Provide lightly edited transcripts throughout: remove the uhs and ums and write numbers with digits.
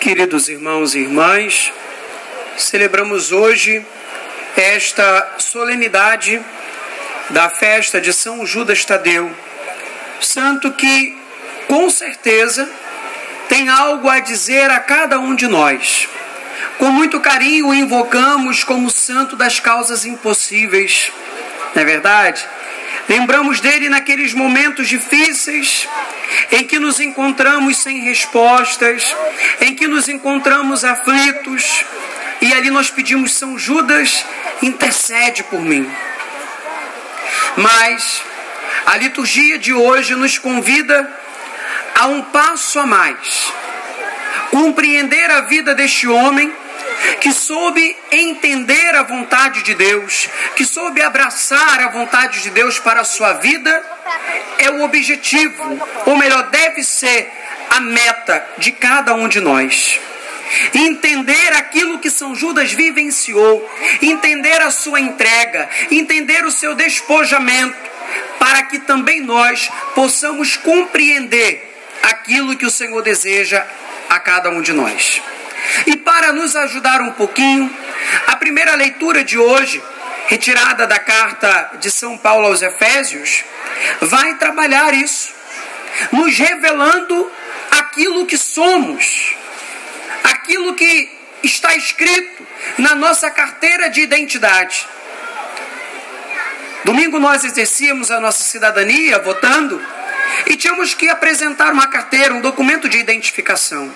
Queridos irmãos e irmãs, celebramos hoje esta solenidade da festa de São Judas Tadeu, santo que, com certeza, tem algo a dizer a cada um de nós. Com muito carinho o invocamos como santo das causas impossíveis, não é verdade? Lembramos dele naqueles momentos difíceis em que nos encontramos sem respostas, em que nos encontramos aflitos, e ali nós pedimos: São Judas, intercede por mim. Mas a liturgia de hoje nos convida a um passo a mais, compreender a vida deste homem que soube entender a vontade de Deus, que soube abraçar a vontade de Deus para a sua vida. É o objetivo, ou melhor, deve ser a meta de cada um de nós. Entender aquilo que São Judas vivenciou, entender a sua entrega, entender o seu despojamento, para que também nós possamos compreender aquilo que o Senhor deseja a cada um de nós. E para nos ajudar um pouquinho, a primeira leitura de hoje, retirada da carta de São Paulo aos Efésios, vai trabalhar isso, nos revelando aquilo que somos, aquilo que está escrito na nossa carteira de identidade. Domingo nós exercíamos a nossa cidadania votando e tínhamos que apresentar uma carteira, um documento de identificação.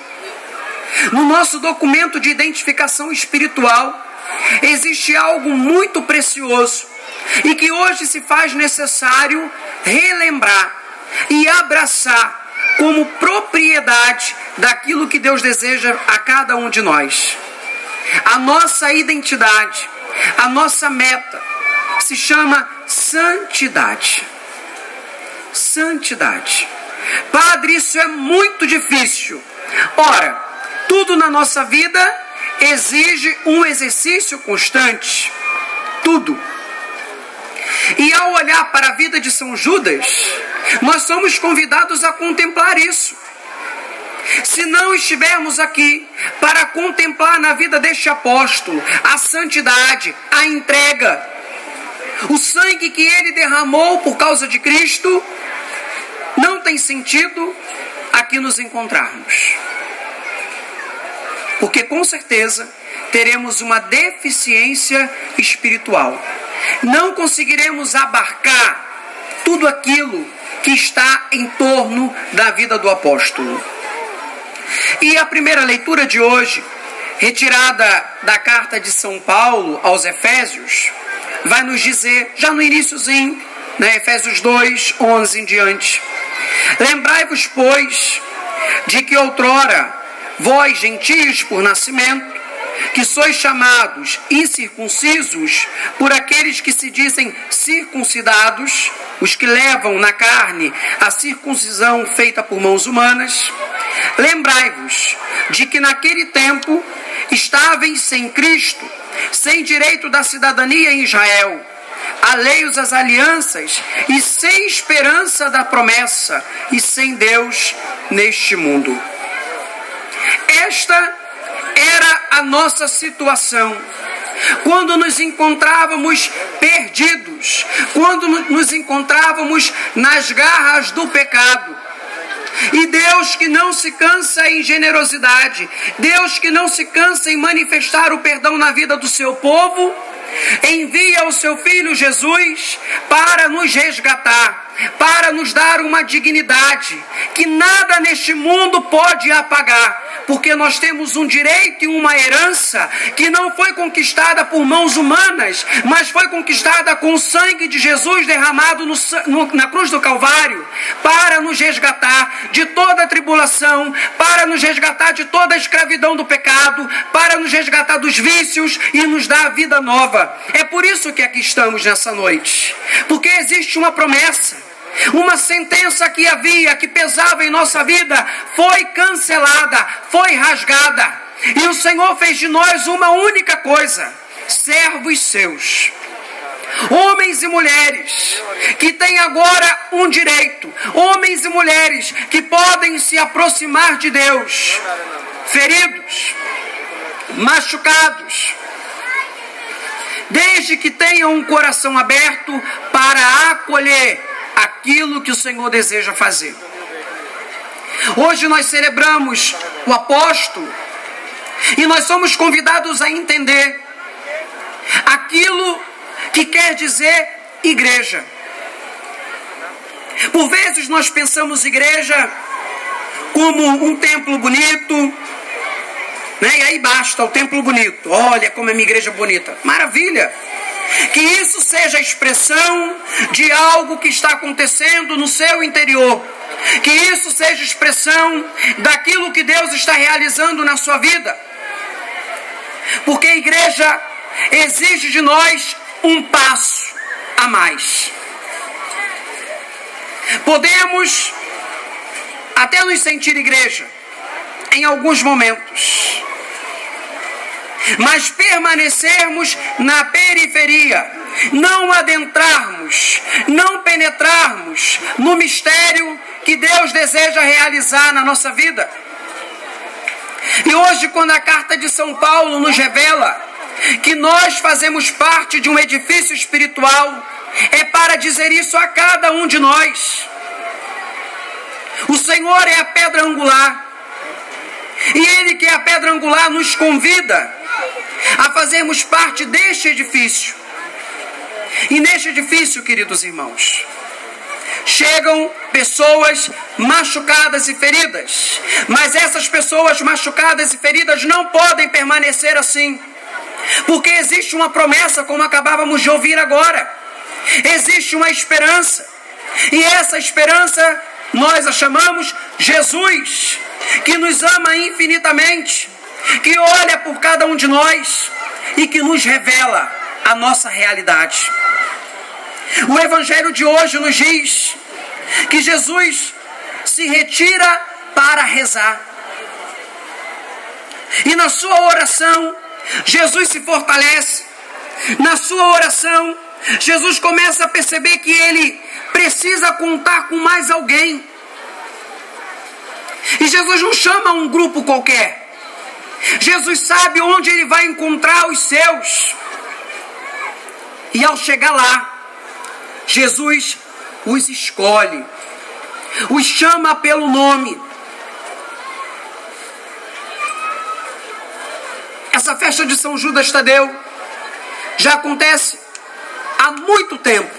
No nosso documento de identificação espiritual existe algo muito precioso e que hoje se faz necessário relembrar e abraçar como propriedade daquilo que Deus deseja a cada um de nós. A nossa identidade, a nossa meta se chama santidade. Santidade. Padre, isso é muito difícil. Ora, tudo na nossa vida exige um exercício constante. Tudo. E ao olhar para a vida de São Judas, nós somos convidados a contemplar isso. Se não estivermos aqui para contemplar na vida deste apóstolo a santidade, a entrega, o sangue que ele derramou por causa de Cristo, não tem sentido aqui nos encontrarmos. Porque com certeza teremos uma deficiência espiritual. Não conseguiremos abarcar tudo aquilo que está em torno da vida do apóstolo. E a primeira leitura de hoje, retirada da carta de São Paulo aos Efésios, vai nos dizer, já no iniciozinho, Efésios 2, 11 em diante: lembrai-vos, pois, de que outrora vós, gentios por nascimento, que sois chamados incircuncisos por aqueles que se dizem circuncidados, os que levam na carne a circuncisão feita por mãos humanas, lembrai-vos de que naquele tempo estáveis sem Cristo, sem direito da cidadania em Israel, alheios às alianças e sem esperança da promessa e sem Deus neste mundo. Esta era a nossa situação, quando nos encontrávamos perdidos, quando nos encontrávamos nas garras do pecado. E Deus, que não se cansa em generosidade, Deus que não se cansa em manifestar o perdão na vida do seu povo, envia o seu Filho Jesus para nos resgatar, para nos dar uma dignidade que nada neste mundo pode apagar, porque nós temos um direito e uma herança que não foi conquistada por mãos humanas, mas foi conquistada com o sangue de Jesus derramado na cruz do Calvário, para nos resgatar de toda a tribulação, para nos resgatar de toda a escravidão do pecado, para nos resgatar dos vícios e nos dar a vida nova. É por isso que aqui estamos nessa noite, porque existe uma promessa, uma sentença que havia, que pesava em nossa vida, foi cancelada, foi rasgada, e o Senhor fez de nós uma única coisa: servos seus. Homens e mulheres que têm agora um direito, homens e mulheres que podem se aproximar de Deus, feridos, machucados, desde que tenham um coração aberto para acolher aquilo que o Senhor deseja fazer. Hoje nós celebramos o apóstolo e nós somos convidados a entender aquilo que quer dizer igreja. Por vezes nós pensamos igreja como um templo bonito, né? E aí basta o templo bonito. Olha como é minha igreja bonita. Maravilha! Que isso seja a expressão de algo que está acontecendo no seu interior. Que isso seja expressão daquilo que Deus está realizando na sua vida. Porque a igreja exige de nós um passo a mais. Podemos até nos sentir igreja em alguns momentos, mas permanecermos na periferia, não adentrarmos, não penetrarmos no mistério que Deus deseja realizar na nossa vida. E hoje, quando a carta de São Paulo nos revela que nós fazemos parte de um edifício espiritual, é para dizer isso a cada um de nós. O Senhor é a pedra angular, e Ele, que é a pedra angular, nos convida a fazermos parte deste edifício. E neste edifício, queridos irmãos, chegam pessoas machucadas e feridas, mas essas pessoas machucadas e feridas não podem permanecer assim, porque existe uma promessa, como acabávamos de ouvir agora. Existe uma esperança, e essa esperança nós a chamamos Jesus, que nos ama infinitamente, que olha por cada um de nós e que nos revela a nossa realidade. O Evangelho de hoje nos diz que Jesus se retira para rezar. E na sua oração, Jesus se fortalece. Na sua oração, Jesus começa a perceber que ele precisa contar com mais alguém. E Jesus não chama um grupo qualquer. Jesus sabe onde ele vai encontrar os seus. E ao chegar lá, Jesus os escolhe, os chama pelo nome. Essa festa de São Judas Tadeu já acontece há muito tempo.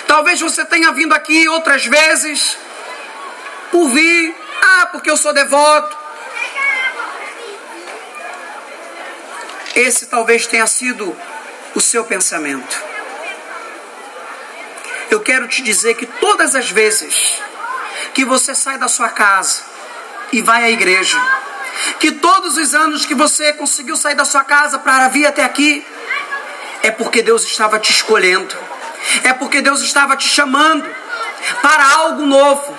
Talvez você tenha vindo aqui outras vezes por vir, porque eu sou devoto. Esse talvez tenha sido o seu pensamento. Eu quero te dizer que todas as vezes que você sai da sua casa e vai à igreja, que todos os anos que você conseguiu sair da sua casa para vir até aqui, é porque Deus estava te escolhendo, é porque Deus estava te chamando para algo novo,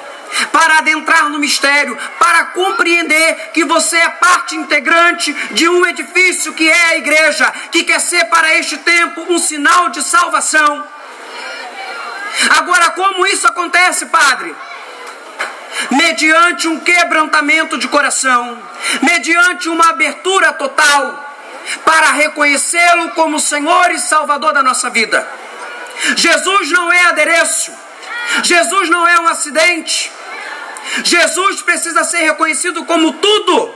para adentrar no mistério, para compreender que você é parte integrante de um edifício que é a igreja, que quer ser para este tempo um sinal de salvação. Agora, como isso acontece, Padre? Mediante um quebrantamento de coração, mediante uma abertura total para reconhecê-lo como Senhor e Salvador da nossa vida. Jesus não é adereço, Jesus não é um acidente. Jesus precisa ser reconhecido como tudo,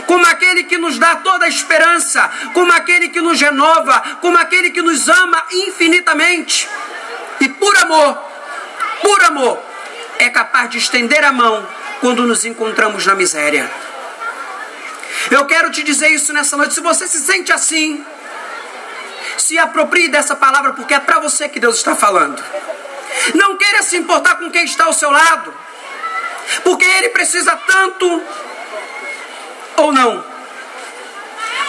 como aquele que nos dá toda a esperança, como aquele que nos renova, como aquele que nos ama infinitamente. E por amor, é capaz de estender a mão quando nos encontramos na miséria. Eu quero te dizer isso nessa noite. Se você se sente assim, se aproprie dessa palavra, porque é para você que Deus está falando. Não queira se importar com quem está ao seu lado, porque ele precisa tanto ou não.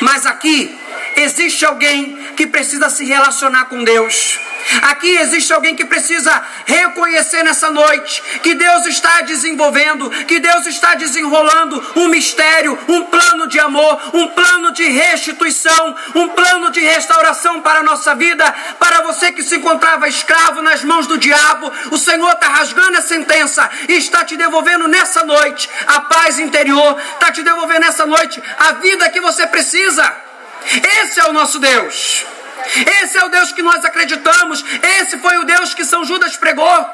Mas aqui existe alguém que precisa se relacionar com Deus. Aqui existe alguém que precisa reconhecer nessa noite que Deus está desenvolvendo, que Deus está desenrolando um mistério, um plano de amor, um plano de restituição, um plano de restauração para a nossa vida. Para você que se encontrava escravo nas mãos do diabo, o Senhor está rasgando a sentença e está te devolvendo nessa noite a paz interior, está te devolvendo nessa noite a vida que você precisa. Esse é o nosso Deus. Esse é o Deus que nós acreditamos. Esse foi o Deus que São Judas pregou.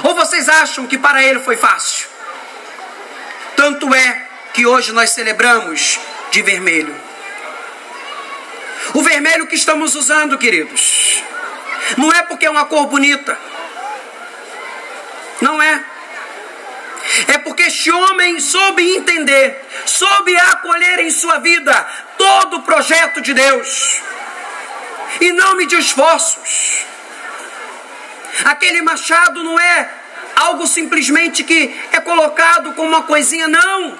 Ou vocês acham que para ele foi fácil? Tanto é que hoje nós celebramos de vermelho. O vermelho que estamos usando, queridos, não é porque é uma cor bonita. Não é. É porque este homem soube entender, soube acolher em sua vida todo o projeto de Deus, e não medir esforços. Aquele machado não é algo simplesmente que é colocado como uma coisinha, não.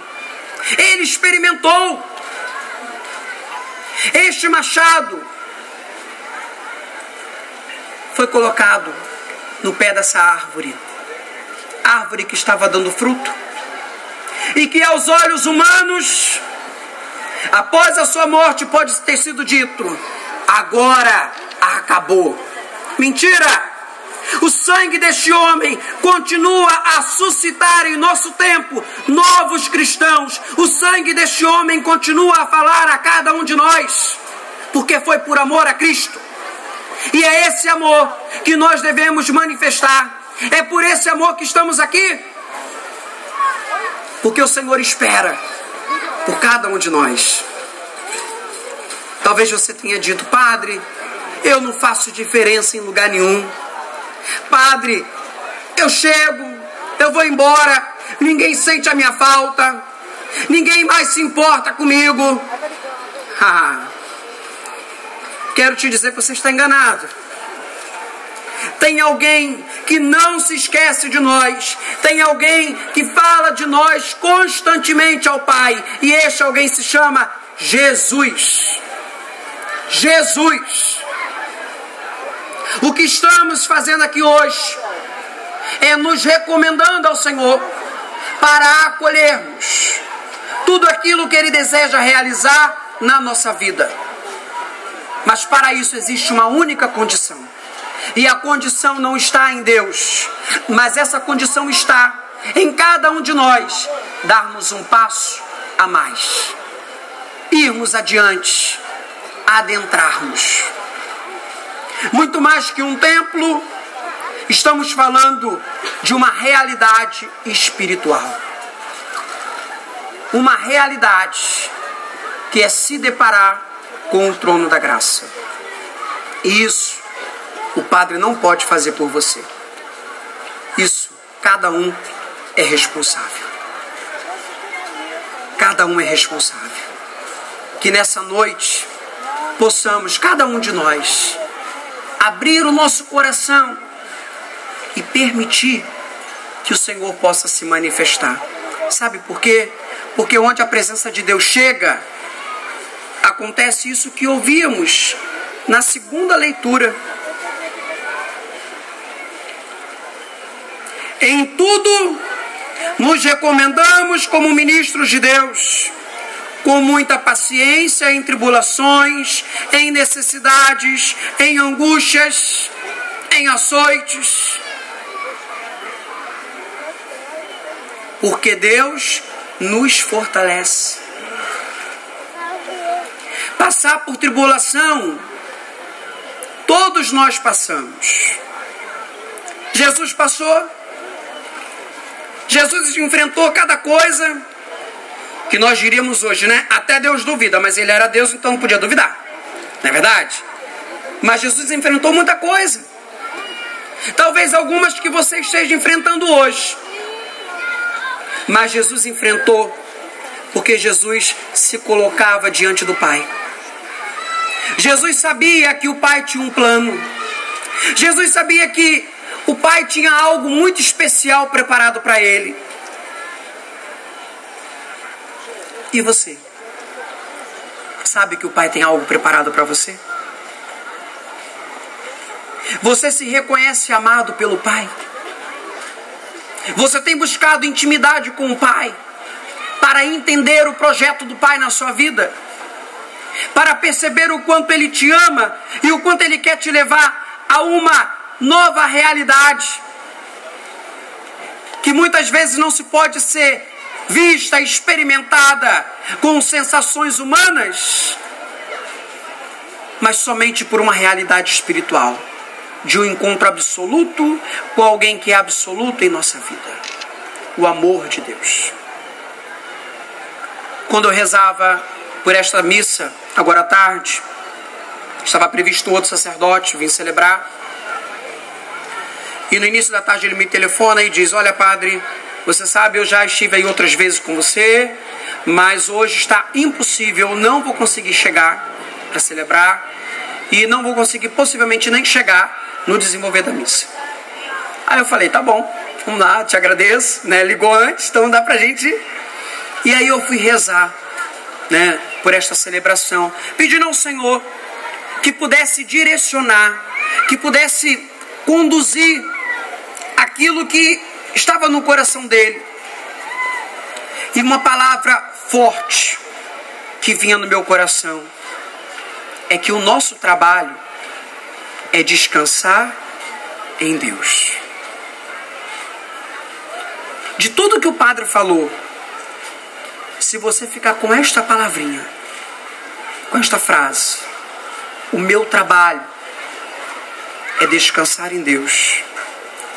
Ele experimentou. Este machado foi colocado no pé dessa árvore que estava dando fruto, e que aos olhos humanos, após a sua morte, pode ter sido dito: agora acabou. Mentira! O sangue deste homem continua a suscitar em nosso tempo novos cristãos. O sangue deste homem continua a falar a cada um de nós, porque foi por amor a Cristo. E é esse amor que nós devemos manifestar. É por esse amor que estamos aqui, porque o Senhor espera por cada um de nós. Talvez você tenha dito: padre, eu não faço diferença em lugar nenhum. Padre, eu chego, eu vou embora, ninguém sente a minha falta, ninguém mais se importa comigo. Quero te dizer que você está enganado. Tem alguém que não se esquece de nós. Tem alguém que fala de nós constantemente ao Pai. E este alguém se chama Jesus. Jesus. O que estamos fazendo aqui hoje é nos recomendando ao Senhor para acolhermos tudo aquilo que Ele deseja realizar na nossa vida. Mas para isso existe uma única condição. E a condição não está em Deus, mas essa condição está em cada um de nós darmos um passo a mais, irmos adiante, adentrarmos. Muito mais que um templo, estamos falando de uma realidade espiritual. Uma realidade que é se deparar com o trono da graça. E isso o Padre não pode fazer por você. Isso, cada um é responsável. Cada um é responsável. Que nessa noite possamos, cada um de nós, abrir o nosso coração e permitir que o Senhor possa se manifestar. Sabe por quê? Porque onde a presença de Deus chega, acontece isso que ouvimos na segunda leitura. Em tudo nos recomendamos como ministros de Deus, com muita paciência em tribulações, em necessidades, em angústias, em açoites. Porque Deus nos fortalece. Passar por tribulação, todos nós passamos. Jesus passou. Jesus enfrentou cada coisa que nós diríamos hoje, né? Até Deus duvida, mas Ele era Deus, então não podia duvidar. Não é verdade? Mas Jesus enfrentou muita coisa. Talvez algumas que você esteja enfrentando hoje. Mas Jesus enfrentou porque Jesus se colocava diante do Pai. Jesus sabia que o Pai tinha um plano. Jesus sabia que o Pai tinha algo muito especial preparado para ele. E você? Sabe que o Pai tem algo preparado para você? Você se reconhece amado pelo Pai? Você tem buscado intimidade com o Pai para entender o projeto do Pai na sua vida? Para perceber o quanto Ele te ama e o quanto Ele quer te levar a uma nova realidade que muitas vezes não se pode ser vista, experimentada com sensações humanas, mas somente por uma realidade espiritual, de um encontro absoluto com alguém que é absoluto em nossa vida, o amor de Deus. Quando eu rezava por esta missa, agora à tarde, estava previsto um outro sacerdote, vim celebrar, e no início da tarde ele me telefona e diz: olha, padre, você sabe, eu já estive aí outras vezes com você, mas hoje está impossível, eu não vou conseguir chegar para celebrar e não vou conseguir possivelmente nem chegar no desenvolver da missa. Aí eu falei: tá bom, vamos lá, te agradeço, né? Ligou antes, então dá pra gente. E aí eu fui rezar, né, por esta celebração, pedindo ao Senhor que pudesse direcionar, que pudesse conduzir aquilo que estava no coração dele. E uma palavra forte que vinha no meu coração é que o nosso trabalho é descansar em Deus. De tudo que o padre falou, se você ficar com esta palavrinha, com esta frase, o meu trabalho é descansar em Deus,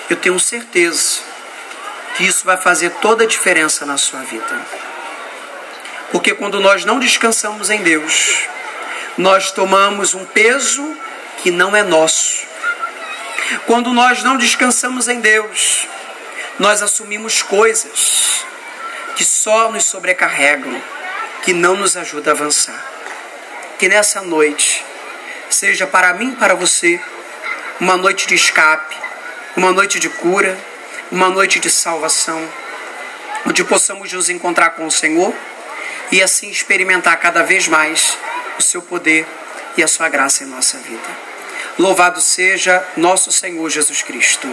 eu tenho certeza que isso vai fazer toda a diferença na sua vida. Porque quando nós não descansamos em Deus, nós tomamos um peso que não é nosso. Quando nós não descansamos em Deus, nós assumimos coisas que só nos sobrecarregam, que não nos ajudam a avançar. Que nessa noite seja para mim e para você uma noite de escape, uma noite de cura, uma noite de salvação, onde possamos nos encontrar com o Senhor e assim experimentar cada vez mais o seu poder e a sua graça em nossa vida. Louvado seja nosso Senhor Jesus Cristo.